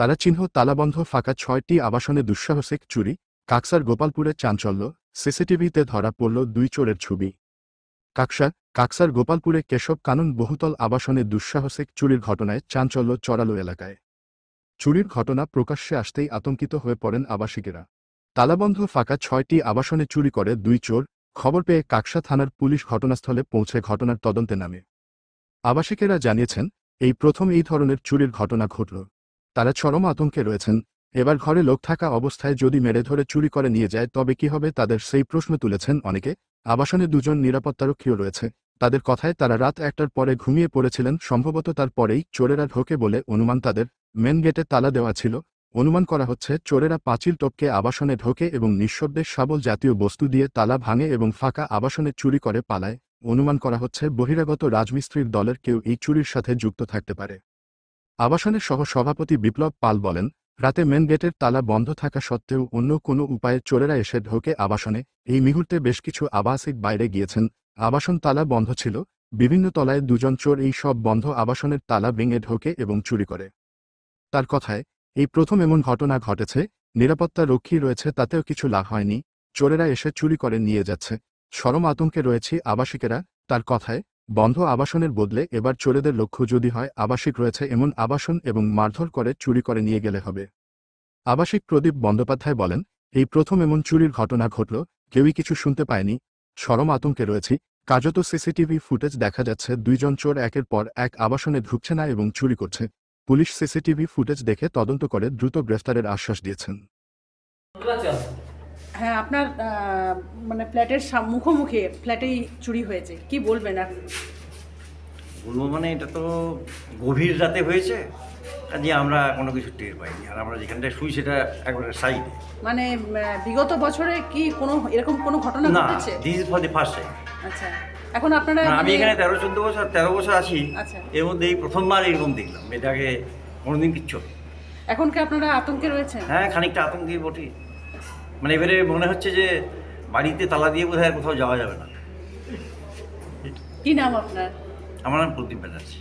তারা চিহ্ন তালাবন্ধ ফাঁকা ৬টি আবাসনে দুঃসাহসিক চুরি। কাকসার গোপালপুরে চাঞ্চল্য, সিসিটিভিতে ধরা পড়ল ২ চোরের ছবি। কাকসার গোপালপুরে কেশব কানন বহুতল আবাসনে দুঃসাহসিক চুরির ঘটনায় চাঞ্চল্য চড়ালো এলাকায়। চুরির ঘটনা প্রকাশ্যে আসতেই আতঙ্কিত হয়ে পড়েন আবাসিকেরা। তালাবন্ধ ফাঁকা ৬টি আবাসনে চুরি করে ২ চোর। খবর পেয়ে কাকসা থানার পুলিশ ঘটনাস্থলে পৌঁছে ঘটনার তদন্তে নামে। আবাসিকেরা জানিয়েছেন, এই প্রথম এই ধরনের চুরির ঘটনা ঘটল। তারা চরম আতঙ্কে রয়েছেন। এবার ঘরে লোক থাকা অবস্থায় যদি মেরে ধরে চুরি করে নিয়ে যায় তবে কি হবে, তাদের সেই প্রশ্ন তুলেছেন অনেকে। আবাসনে ২ জন নিরাপত্তারক্ষীও রয়েছে। তাদের কথায় তারা রাত ১টার পরে ঘুমিয়ে পড়েছিলেন, সম্ভবত তার পরেই চোরেরা ঢোকে বলে অনুমান তাদের। মেন গেটে তালা দেওয়া ছিল। অনুমান করা হচ্ছে চোরেরা পাঁচিল টপকে আবাসনে ঢোকে এবং নিঃশব্দে শাবল জাতীয় বস্তু দিয়ে তালা ভাঙে এবং ফাঁকা আবাসনে চুরি করে পালায়। অনুমান করা হচ্ছে বহিরাগত রাজমিস্ত্রির দলের কেউ এই চুরির সাথে যুক্ত থাকতে পারে। আবাসনের সহ সভাপতি বিপ্লব পাল বলেন, রাতে মেন গেটের তালা বন্ধ থাকা সত্ত্বেও অন্য কোনো উপায়ে চোরেরা এসে ঢোকে আবাসনে। এই মুহূর্তে বেশ কিছু আবাসিক বাইরে গিয়েছেন। আবাসন তালা বন্ধ ছিল। বিভিন্ন তলায় ২ জন চোর এই সব বন্ধ আবাসনের তালা ভেঙে ঢোকে এবং চুরি করে। তার কথায়, এই প্রথম এমন ঘটনা ঘটেছে। নিরাপত্তা রক্ষী রয়েছে, তাতেও কিছু লাভ হয়নি। চোরেরা এসে চুরি করে নিয়ে যাচ্ছে। চরম আতঙ্কে রয়েছে আবাসিকেরা। তার কথায়, বন্ধ আবাসনের বদলে এবার চোরেদের লক্ষ্য যদি হয় আবাসিক রয়েছে এমন আবাসন এবং মারধর করে চুরি করে নিয়ে গেলে হবে। আবাসিক প্রদীপ বন্দ্যোপাধ্যায় বলেন, এই প্রথম এমন চুরির ঘটনা ঘটল, কেউই কিছু শুনতে পায়নি। চরম আতঙ্কে রয়েছি। কার্যত সিসিটিভি ফুটেজ দেখা যাচ্ছে ২ জন চোর একের পর এক আবাসনে ঢুকছে না এবং চুরি করছে। পুলিশ সিসিটিভি ফুটেজ দেখে তদন্ত করে দ্রুত গ্রেফতারের আশ্বাস দিয়েছেন। হ্যাঁ, আপনার মানে ফ্ল্যাটের মুখোমুখি ফ্ল্যাটেই চুরি হয়েছে, কি বলবেন? আর বলবো মানে এটা তো গভীর রাতে হয়েছে, কাজে আমরা কোনো কিছু টের পাইনি। আর আমরা যেখানটায় শুই সেটা একবারে সাইডে। মানে বিগত বছরে কি কোনো এরকম কোনো ঘটনা না, ঘটেছে? This is for the first time. আচ্ছা, এখন আপনারা আমি এখানে 13-14 বছর 13 বছর আছি। আচ্ছা, এর মধ্যে এই প্রথমবার এরকম দেখলাম। এটাকে কোনোদিন কিচ্ছু। এখন কি আপনারা আতঙ্কে রয়েছেন? হ্যাঁ, খানিকটা আতঙ্কে বটে। মানে এবারে মনে হচ্ছে যে বাড়িতে তালা দিয়ে বোধহয় কোথাও যাওয়া যাবে না। কি নাম আপনার? আমার নাম প্রদীপ ব্যানার্জি।